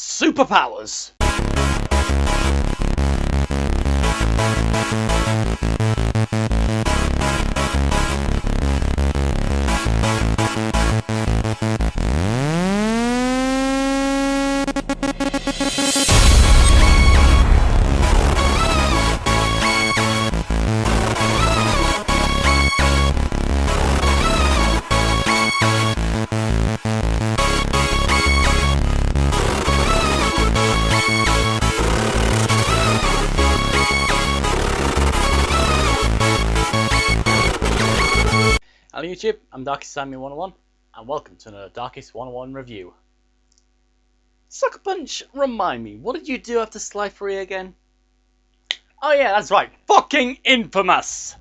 superpowers. Hello YouTube, I'm Darkest101 and welcome to another Darkest101 review. Sucker Punch, remind me, what did you do after Sly 3 again? Oh yeah, that's right, fucking inFAMOUS!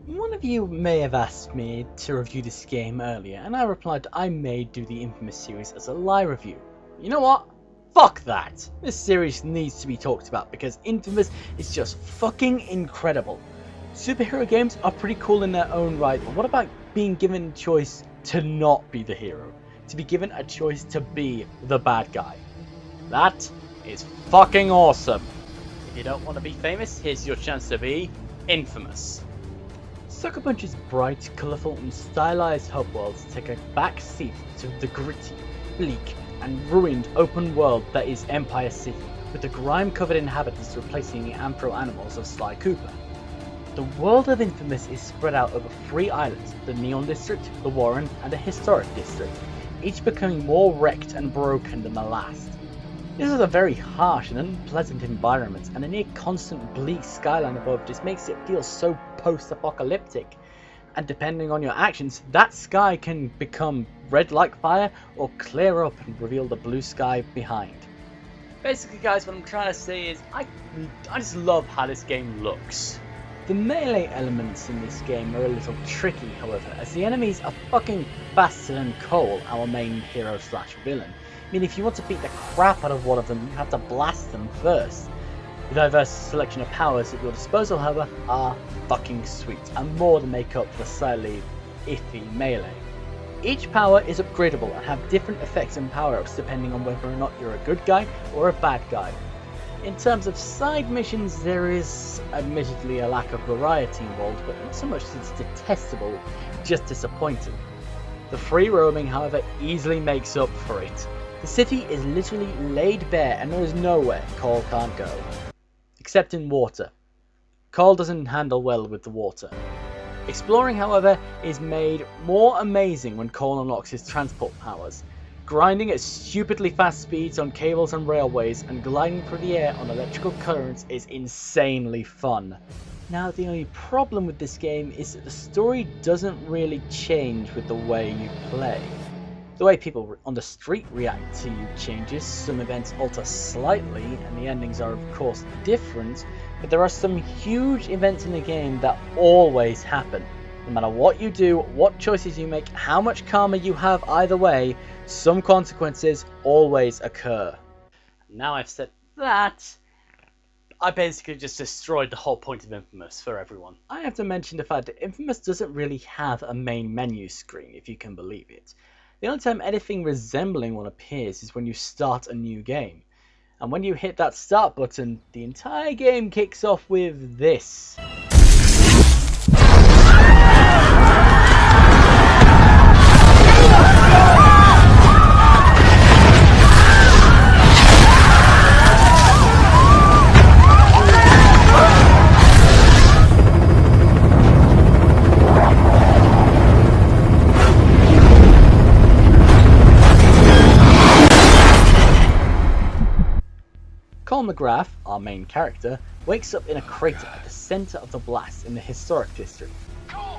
One of you may have asked me to review this game earlier, and I replied I may do the inFAMOUS series as a live review. You know what? Fuck that! This series needs to be talked about because inFAMOUS is just fucking incredible. Superhero games are pretty cool in their own right, but what about being given a choice to not be the hero? To be given a choice to be the bad guy? That is fucking awesome! If you don't want to be famous, here's your chance to be inFAMOUS. Sucker Punch's bright, colourful and stylised hub worlds take a back seat to the gritty, bleak and ruined open world that is Empire City, with the grime-covered inhabitants replacing the anthro animals of Sly Cooper. The world of inFAMOUS is spread out over 3 islands, the Neon District, the Warren and the Historic District, each becoming more wrecked and broken than the last. This is a very harsh and unpleasant environment, and a near constant bleak skyline above just makes it feel so post-apocalyptic. And depending on your actions, that sky can become red like fire or clear up and reveal the blue sky behind. Basically guys, what I'm trying to say is I just love how this game looks. The melee elements in this game are a little tricky, however, as the enemies are fucking faster than Cole, our main hero slash villain. I mean, if you want to beat the crap out of one of them, you have to blast them first. The diverse selection of powers at your disposal, however, are fucking sweet, and more than make up for the slightly iffy melee. Each power is upgradable and have different effects and power-ups depending on whether or not you're a good guy or a bad guy. In terms of side missions, there is admittedly a lack of variety involved, but not so much that it's detestable, just disappointing. The free roaming, however, easily makes up for it. The city is literally laid bare and there is nowhere Cole can't go. Except in water. Cole doesn't handle well with the water. Exploring, however, is made more amazing when Cole unlocks his transport powers. Grinding at stupidly fast speeds on cables and railways and gliding through the air on electrical currents is insanely fun. Now the only problem with this game is that the story doesn't really change with the way you play. The way people on the street react to you changes, some events alter slightly and the endings are of course different, but there are some huge events in the game that always happen. No matter what you do, what choices you make, how much karma you have either way, some consequences always occur. Now I've said that, I basically just destroyed the whole point of inFAMOUS for everyone. I have to mention the fact that inFAMOUS doesn't really have a main menu screen, if you can believe it. The only time anything resembling one appears is when you start a new game. And when you hit that start button, the entire game kicks off with this. Cole McGrath, our main character, wakes up in a crater at the centre of the blast in the Historic District.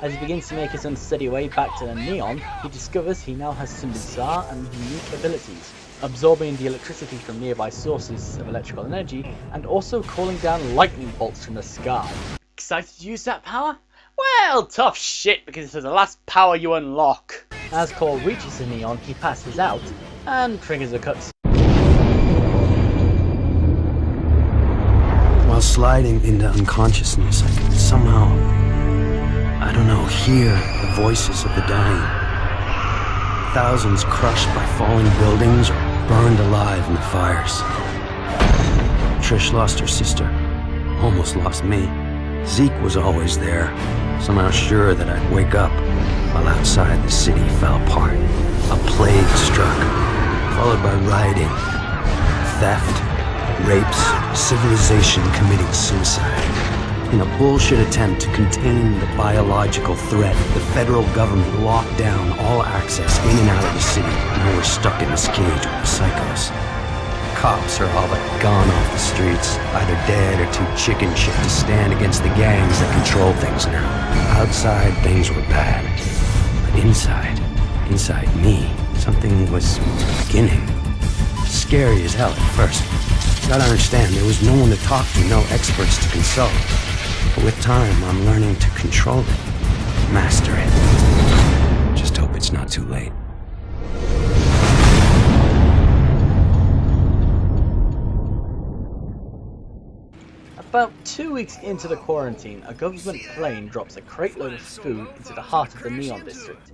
As he begins to make his unsteady way back to the Neon, he discovers he now has some bizarre and unique abilities, absorbing the electricity from nearby sources of electrical energy and also calling down lightning bolts from the sky. Excited to use that power? Well, tough shit, because this is the last power you unlock. As Cole reaches the Neon, he passes out and triggers a cutscene. While sliding into unconsciousness, I could somehow, I don't know, hear the voices of the dying. Thousands crushed by falling buildings or burned alive in the fires. Trish lost her sister, almost lost me. Zeke was always there, somehow sure that I'd wake up, while outside the city fell apart. A plague struck, followed by rioting, theft, rapes, civilization committing suicide. In a bullshit attempt to contain the biological threat, the federal government locked down all access in and out of the city, and we're stuck in this cage with the psychos. Cops are all but gone off the streets, either dead or too chicken shit to stand against the gangs that control things now. Outside, things were bad. But inside me, something was beginning. Scary as hell at first. Gotta understand, there was no one to talk to, no experts to consult. But with time, I'm learning to control it, master it. Just hope it's not too late. About 2 weeks into the quarantine, a government plane drops a crate load of food into the heart of the Neon District.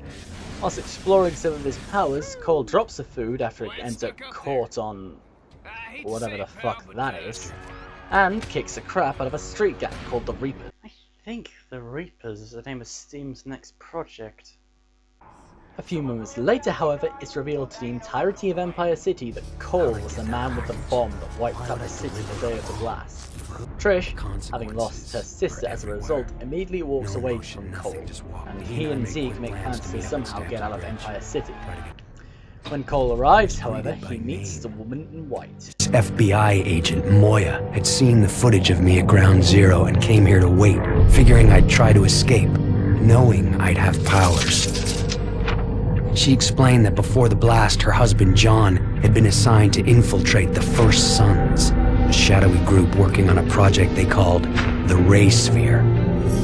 Whilst exploring some of his powers, Cole drops the food after it ends up caught on whatever the fuck that is, and kicks the crap out of a street gang called the Reapers. I think the Reapers is the name of Steam's next project. A few moments later, however, it's revealed to the entirety of Empire City that Cole was the man with the bomb that wiped out the city the day of the blast. Trish, having lost her sister as a result, immediately walks away from Cole, and he and Zeke make plans to somehow get out of Empire City. When Cole arrives, however, he meets the woman in white. FBI agent Moya had seen the footage of me at Ground Zero and came here to wait, figuring I'd try to escape, knowing I'd have powers. She explained that before the blast, her husband John had been assigned to infiltrate the First Sons, a shadowy group working on a project they called the Ray Sphere,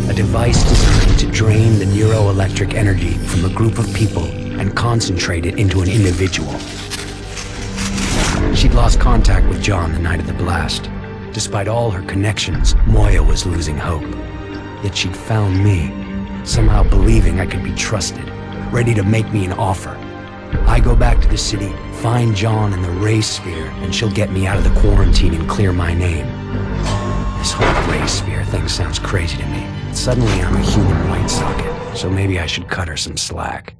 a device designed to drain the neuroelectric energy from a group of people and concentrate it into an individual. She'd lost contact with John the night of the blast. Despite all her connections, Moya was losing hope. Yet she'd found me, somehow believing I could be trusted, ready to make me an offer. I go back to the city, find John in the Ray Sphere, and she'll get me out of the quarantine and clear my name. This whole Ray Sphere thing sounds crazy to me. Suddenly I'm a human white socket, so maybe I should cut her some slack.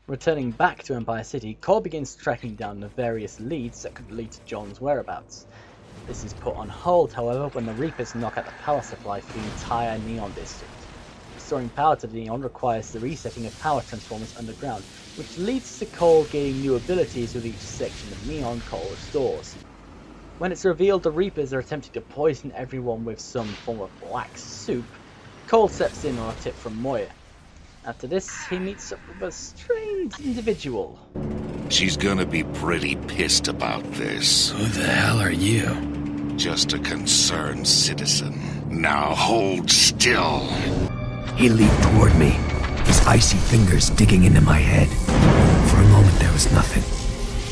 Returning back to Empire City, Cole begins tracking down the various leads that could lead to John's whereabouts. This is put on hold, however, when the Reapers knock out the power supply for the entire Neon District. Restoring power to the Neon requires the resetting of power transformers underground, which leads to Cole gaining new abilities with each section of Neon Cole restores. When it's revealed the Reapers are attempting to poison everyone with some form of black soup, Cole steps in on a tip from Moya. After this, he meets up with a strange individual. She's gonna be pretty pissed about this. Who the hell are you? Just a concerned citizen. Now hold still. He leaped toward me, his icy fingers digging into my head. For a moment there was nothing,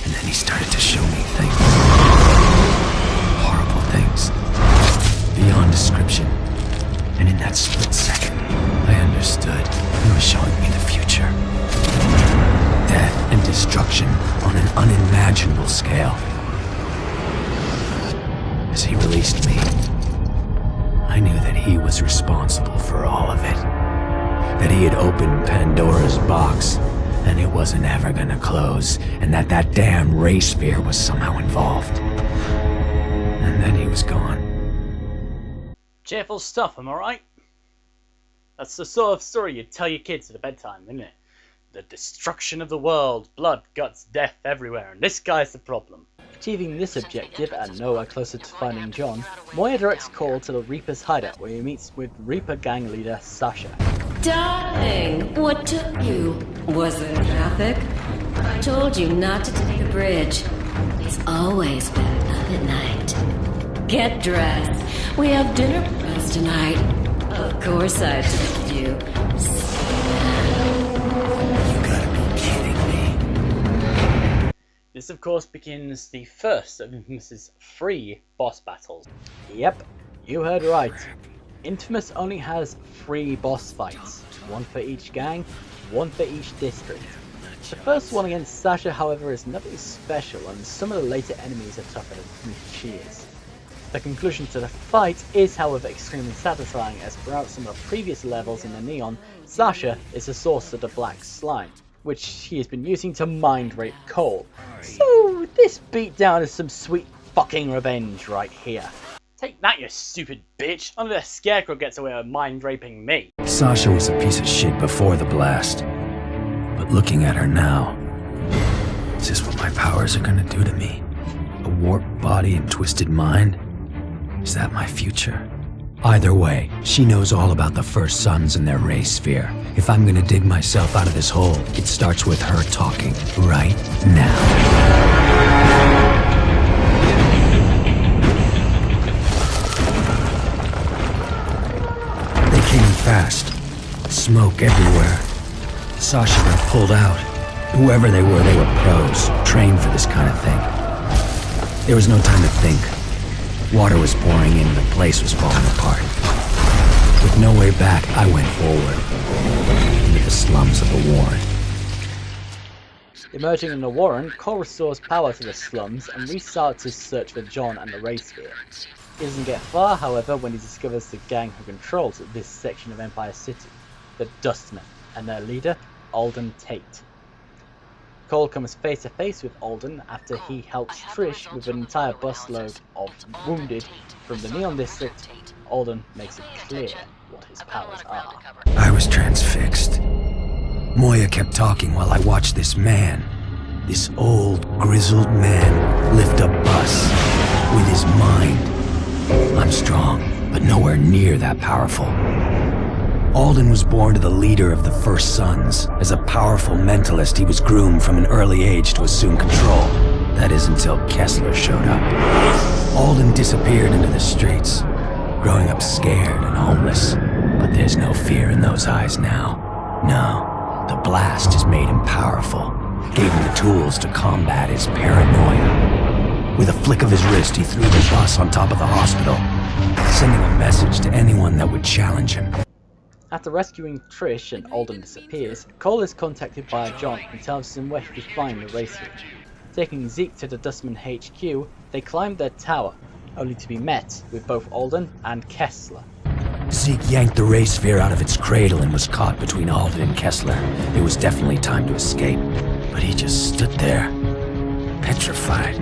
and then he started to show me things. Horrible things, beyond description. And in that split second, I understood he was showing me the future. Death and destruction on an unimaginable scale. As he released me, I knew that he was responsible for all of it. That he had opened Pandora's box, and it wasn't ever gonna close, and that damn Ray Sphere was somehow involved. And then he was gone. Cheerful stuff, am I right? That's the sort of story you'd tell your kids at bedtime, isn't it? The destruction of the world, blood, guts, death everywhere, and this guy's the problem. Achieving this objective and nowhere closer to finding John, Moya directs Cole to the Reaper's hideout where he meets with Reaper gang leader Sasha. Darling, what took you? Was it traffic? I told you not to take the bridge. It's always better up at night. Get dressed. We have dinner with us tonight. Of course I told you. You gotta be kidding me. This of course begins the first of inFAMOUS' 3 boss battles. Yep, you heard right. inFAMOUS only has 3 boss fights, one for each gang, one for each district. The first one against Sasha, however, is nothing special, and some of the later enemies are tougher than she is. The conclusion to the fight is, however, extremely satisfying, as throughout some of the previous levels in the Neon, Sasha is the source of the black slime, which she has been using to mind rape Cole. So this beatdown is some sweet fucking revenge right here. Take that, you stupid bitch! Only the Scarecrow gets away with mind raping me. Sasha was a piece of shit before the blast. But looking at her now, is this what my powers are gonna do to me? A warped body and twisted mind? Is that my future? Either way, she knows all about the First Sons and their ray sphere. If I'm gonna dig myself out of this hole, it starts with her talking right now. They came in fast. Smoke everywhere. Sasha got pulled out. Whoever they were pros, trained for this kind of thing. There was no time to think. Water was pouring in and the place was falling apart. With no way back, I went forward, into the slums of the Warren. Emerging in the Warren, Cole restores power to the slums and restarts his search for John and the Ray Sphere. He doesn't get far, however, when he discovers the gang who controls this section of Empire City, the Dustmen, and their leader, Alden Tate. Cole comes face to face with Alden after he helps Trish with an entire busload of wounded from the Neon District. Alden makes it clear what his powers are. I was transfixed. Moya kept talking while I watched this man, this old, grizzled man, lift a bus with his mind. I'm strong, but nowhere near that powerful. Alden was born to the leader of the First Sons. As a powerful mentalist, he was groomed from an early age to assume control. That is until Kessler showed up. Alden disappeared into the streets, growing up scared and homeless. But there's no fear in those eyes now. No, the blast has made him powerful, gave him the tools to combat his paranoia. With a flick of his wrist, he threw the bus on top of the hospital, sending a message to anyone that would challenge him. After rescuing Trish and Alden disappears, Cole is contacted by John who tells him where he can find the Ray Sphere. Taking Zeke to the Dustman HQ, they climb their tower, only to be met with both Alden and Kessler. Zeke yanked the Ray Sphere out of its cradle and was caught between Alden and Kessler. It was definitely time to escape, but he just stood there, petrified.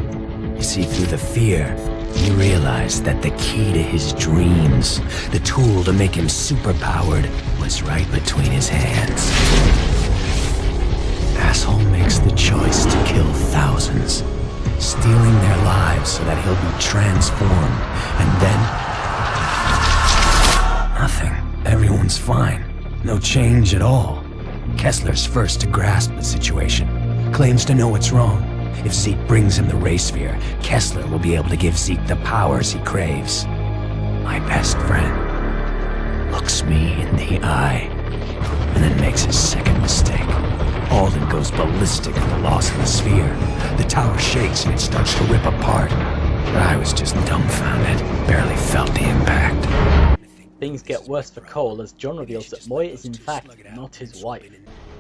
You see, through the fear, he realized that the key to his dreams, the tool to make him superpowered, was right between his hands. Asshole makes the choice to kill thousands, stealing their lives so that he'll be transformed, and then nothing. Everyone's fine. No change at all. Kessler's first to grasp the situation, claims to know what's wrong. If Zeke brings him the Ray Sphere, Kessler will be able to give Zeke the powers he craves. My best friend looks me in the eye, and then makes his second mistake. Alden goes ballistic at the loss of the sphere. The tower shakes and it starts to rip apart. But I was just dumbfounded, barely felt the impact. Things get worse for Cole as John reveals that Moya is in fact not his wife.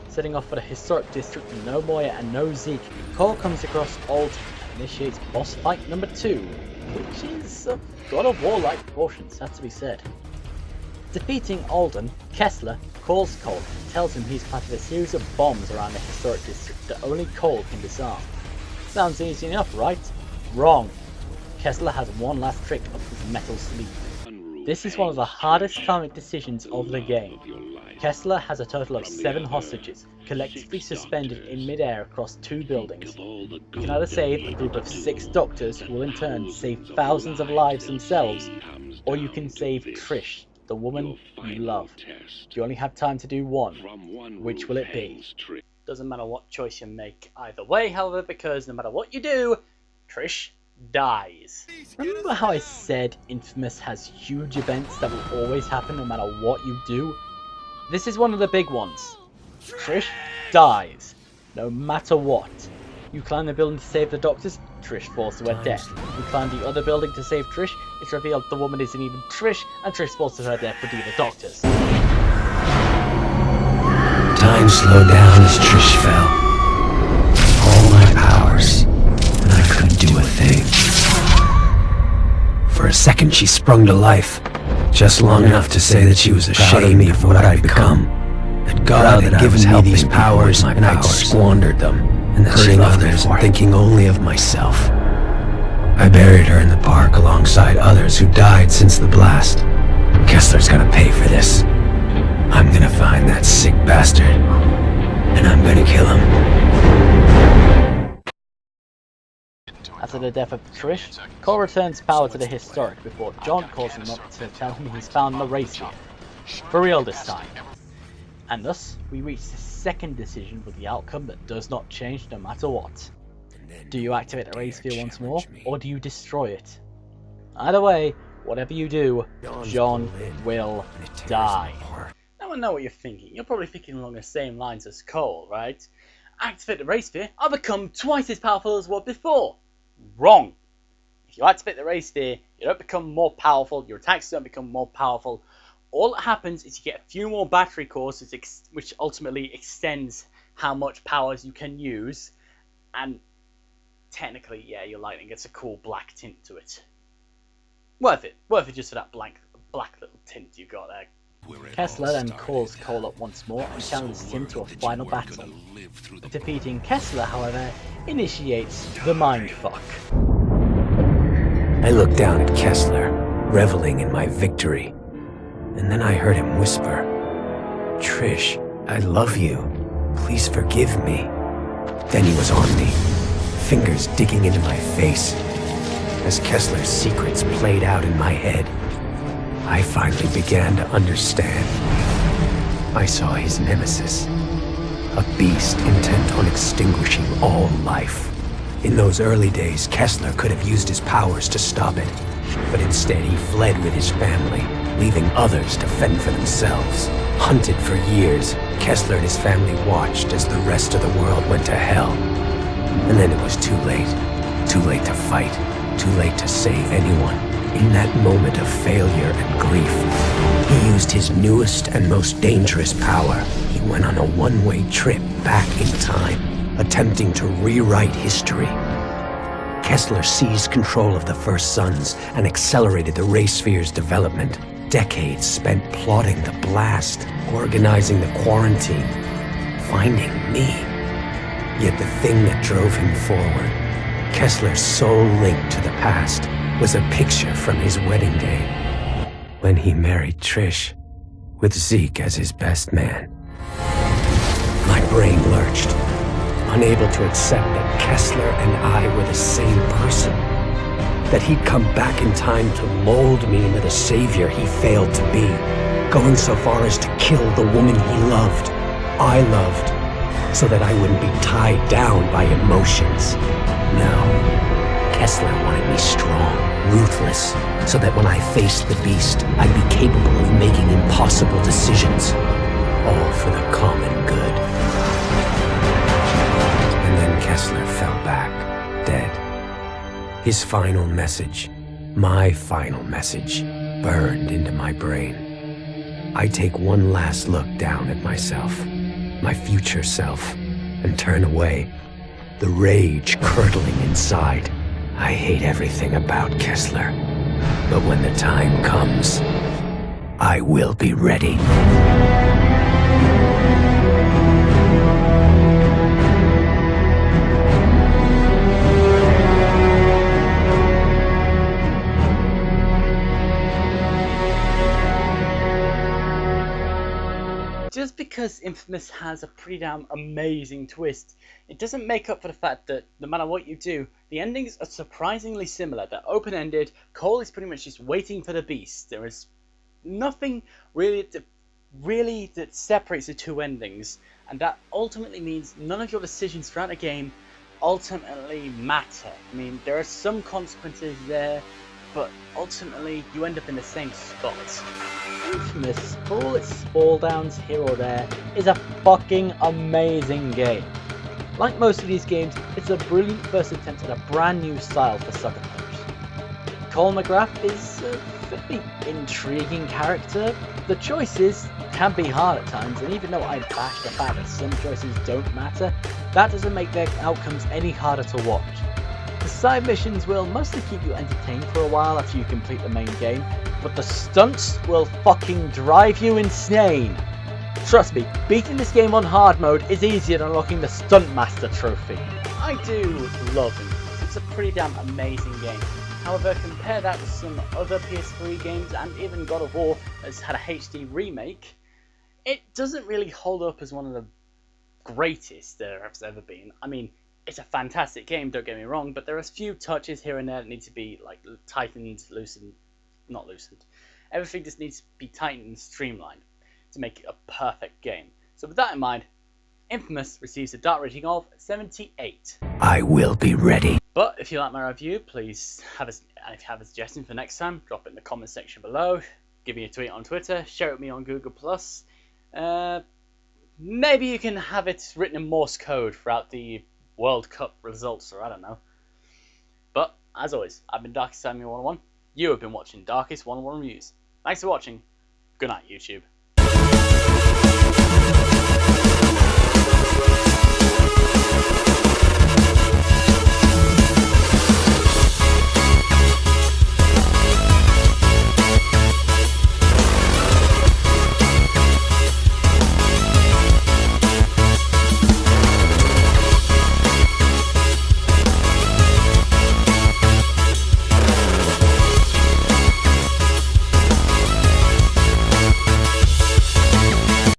Setting off for the historic district with no Moya and no Zeke, Cole comes across Alden and initiates boss fight number 2, which is of God of War-like proportions, has to be said. Defeating Alden, Kessler calls Cole and tells him he's part of a series of bombs around the historic district that only Cole can disarm. Sounds easy enough, right? Wrong. Kessler has one last trick up his metal sleeve. This is one of the hardest karmic decisions of the game. Kessler has a total of 7 hostages, collectively suspended in mid-air across 2 buildings. You can either save a group of 6 doctors who will in turn save thousands of lives themselves, or you can save Trish, the woman you love. You only have time to do one. Which will it be? Doesn't matter what choice you make either way, however, because no matter what you do, Trish dies. Remember how I said inFAMOUS has huge events that will always happen no matter what you do? This is one of the big ones. Trish dies, no matter what. You climb the building to save the doctors, Trish falls to her death. You climb the other building to save Trish, it's revealed the woman isn't even Trish, and Trish falls to her death to be the doctors. Time slowed down as Trish fell. second she sprung to life, just long enough to say that she was ashamed of what I'd become. That God had given me these powers, and I'd squandered them, and hurting others and thinking only of myself. I buried her in the park alongside others who died since the blast. Kessler's gonna pay for this. I'm gonna find that sick bastard, and I'm gonna kill him. After the death of Trish, Cole returns power to the Historic before John calls him up to tell him he's found the race sphere. For real this time. And thus, we reach the second decision with the outcome that does not change no matter what. Do you activate the race sphere once more, or do you destroy it? Either way, whatever you do, John will die. Now I know what you're thinking. You're probably thinking along the same lines as Cole, right? Activate the race sphere, I'll become twice as powerful as what before. Wrong. If you activate the race sphere, you don't become more powerful, your attacks don't become more powerful. All that happens is you get a few more battery cores, which ultimately extends how much powers you can use, and technically, yeah, your lightning gets a cool black tint to it. Worth it just for that black little tint you got there. Kessler then calls Cole up once more and challenges him to a final battle. Defeating Kessler, however, initiates the mindfuck. I looked down at Kessler, reveling in my victory, and then I heard him whisper, "Trish, I love you. Please forgive me." Then he was on me, fingers digging into my face. As Kessler's secrets played out in my head, I finally began to understand. I saw his nemesis, a beast intent on extinguishing all life. In those early days, Kessler could have used his powers to stop it, but instead he fled with his family, leaving others to fend for themselves. Hunted for years, Kessler and his family watched as the rest of the world went to hell. And then it was too late. Too late to fight. Too late to save anyone. In that moment of failure and grief, he used his newest and most dangerous power. He went on a one-way trip back in time, attempting to rewrite history. Kessler seized control of the First Sons and accelerated the race sphere's development. Decades spent plotting the blast, organizing the quarantine, finding me. Yet the thing that drove him forward, Kessler's sole link to the past, was a picture from his wedding day, when he married Trish, with Zeke as his best man. My brain lurched, unable to accept that Kessler and I were the same person, that he'd come back in time to mold me into the savior he failed to be, going so far as to kill the woman he loved, I loved, so that I wouldn't be tied down by emotions. No. Kessler wanted me strong, ruthless, so that when I faced the beast, I'd be capable of making impossible decisions, all for the common good. And then Kessler fell back, dead. His final message, my final message, burned into my brain. I take one last look down at myself, my future self, and turn away, the rage curdling inside. I hate everything about Kessler, but when the time comes, I will be ready. Just because inFAMOUS has a pretty damn amazing twist, it doesn't make up for the fact that no matter what you do, the endings are surprisingly similar. They're open-ended. Cole is pretty much just waiting for the beast. There is nothing really that separates the two endings, and that ultimately means none of your decisions throughout the game ultimately matter. I mean, there are some consequences there, but ultimately you end up in the same spot. inFAMOUS, for all its fall downs here or there, is a fucking amazing game. Like most of these games, it's a brilliant first attempt at a brand new style for Sucker Punch. Cole McGrath is a fairly intriguing character. The choices can be hard at times, and even though I bash the fact that some choices don't matter, that doesn't make their outcomes any harder to watch. The side missions will mostly keep you entertained for a while after you complete the main game, but the stunts will fucking drive you insane. Trust me, beating this game on hard mode is easier than unlocking the Stunt Master trophy. I do love it. It's a pretty damn amazing game. However, compare that with some other PS3 games and even God of War has had a HD remake, it doesn't really hold up as one of the greatest there has ever been. I mean, it's a fantastic game, don't get me wrong, but there are a few touches here and there that need to be like tightened, loosened, not loosened. Everything just needs to be tightened and streamlined to make it a perfect game. So with that in mind, inFAMOUS receives a dark rating of 78. I will be ready. But if you like my review, please if you have a suggestion for next time, drop it in the comment section below. Give me a tweet on Twitter, share it with me on Google+. Maybe you can have it written in Morse code throughout the World Cup results, or I don't know. But, as always, I've been Darkest101. You have been watching Darkest101 Reviews. Thanks for watching. Good night, YouTube.